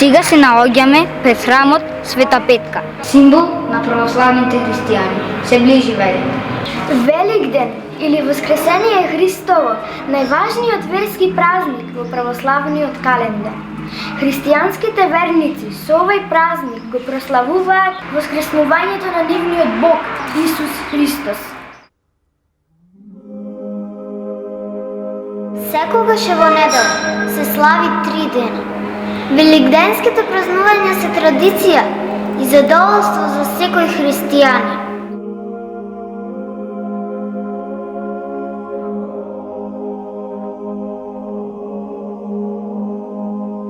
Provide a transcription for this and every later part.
Сега се наоѓаме пред храмот Света Петка, символ на православните христијани. Се ближи Великден. Великден или Воскресение Христово, најважниот верски празник во православниот календар. Христијанските верници со овој празник го прославуваат воскреснувањето на нивниот Бог Исус Христос. Секогаш во недела се слави 3 дена. Великденските празнувања се традиција и задоволство за секој христијанин.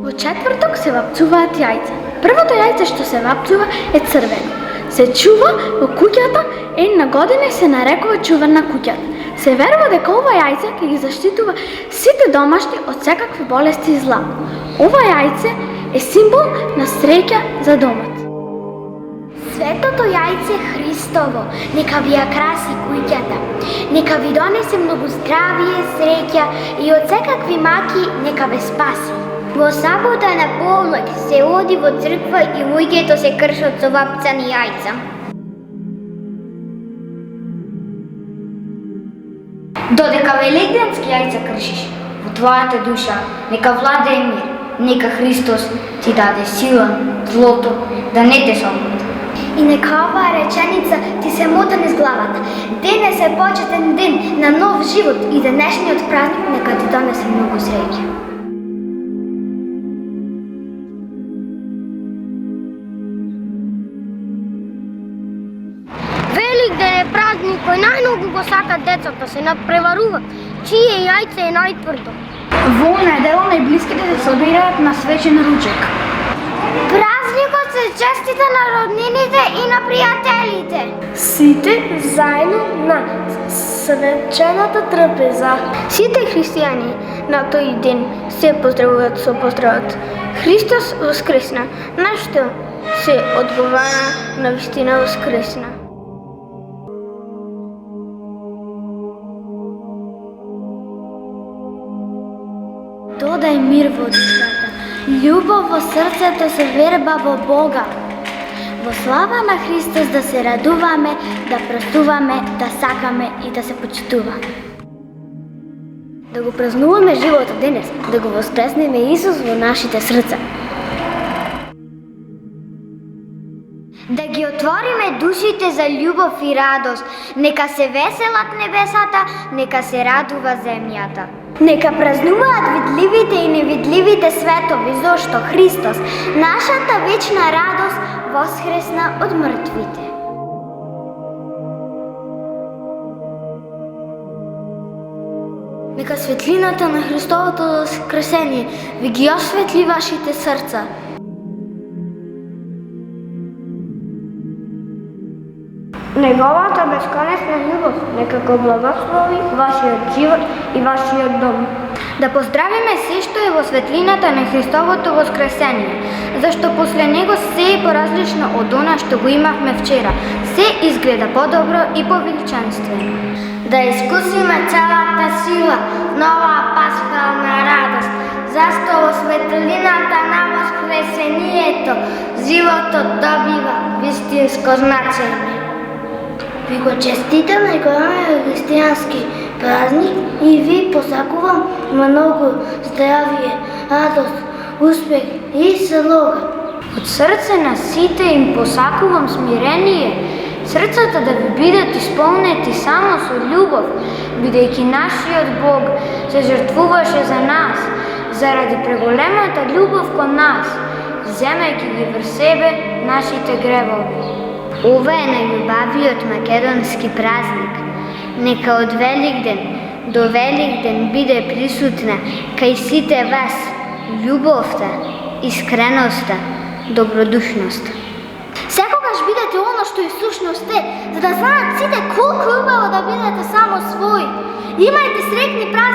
Во четврток се вапцуваат јајца. Првото јајце што се вапцува е црвено. Се чува во куќата, една година се нарекува чувар на куќата. Се верува дека ова јајце ќе ги заштитува сите домашни од секакви болести и зла. Ова јајце е символ на среќа за домот. Светото јајце Христово нека ви ја краси куќата, нека ви донесе многу здравие, среќа и од секакви маки нека ве спаси. Во сабота на полноќ се оди во црква и луѓето се кршат со вапцани јајца. Додека великденски јајца кршиш, во твојата душа нека владее мир, нека Христос ти даде сила, злото, да не те соблуда. И нека оваа реченица ти се мота низ главата. Денес е почетен ден на нов живот и денешниот празник нека ти донесе многу среќа. Великден е празник кој најмногу го сакат децата, се надпреваруваат, чие јајце е најтврдо. Во недела најблиските се собираат на свечен ручек. Празникот се честита на роднините и на пријателите. Сите заедно на свечената трпеза. Сите христијани на тој ден се поздравуваат со поздравот Христос воскресна, на што се одговара на вистина воскресна. Додај мир во душата, љубов во срцето со верба во Бога. Во слава на Христос да се радуваме, да простуваме, да сакаме и да се почитуваме. Да го празнуваме животот денес, да го воскреснеме Исус во нашите срца. Да ги отвориме душите за љубов и радост, нека се веселат небесата, нека се радува земјата. Нека празнуваат видливите и невидливите светови, зошто Христос, нашата вечна радост, воскресна од мртвите. Нека светлината на Христовото воскресение ви ги осветли вашите срца. Неговата бесконечна љубов нека го благослови вашиот живот и вашиот дом. Да поздравиме се што е во светлината на Христовото воскресение, зашто после него се е поразлично од она што го имавме вчера. Се изгледа подобро и повеличанствено. Да искусиме целата сила на оваа пасхална радост, зашто во светлината на воскресението животот добива вистинско значење. Ви го честитаме големиот христијански празник и ви посакувам многу здравие, радост, успех и слога. Од срце на сите им посакувам смирение, срцата да ви бидат исполнети само со љубов, бидејќи нашиот Бог се жртвуваше за нас, заради преголемата љубов кон нас, земајќи ги врз себе нашите гревови. Ова е најљубавиот македонски празник. Нека од Великден до Великден биде присутна кај сите вас љубовта, искреноста, добродушноста. Секогаш бидете оно што и сушност е, за да знаат сите колку убаво да бидете само своји. Имајте среќни празници.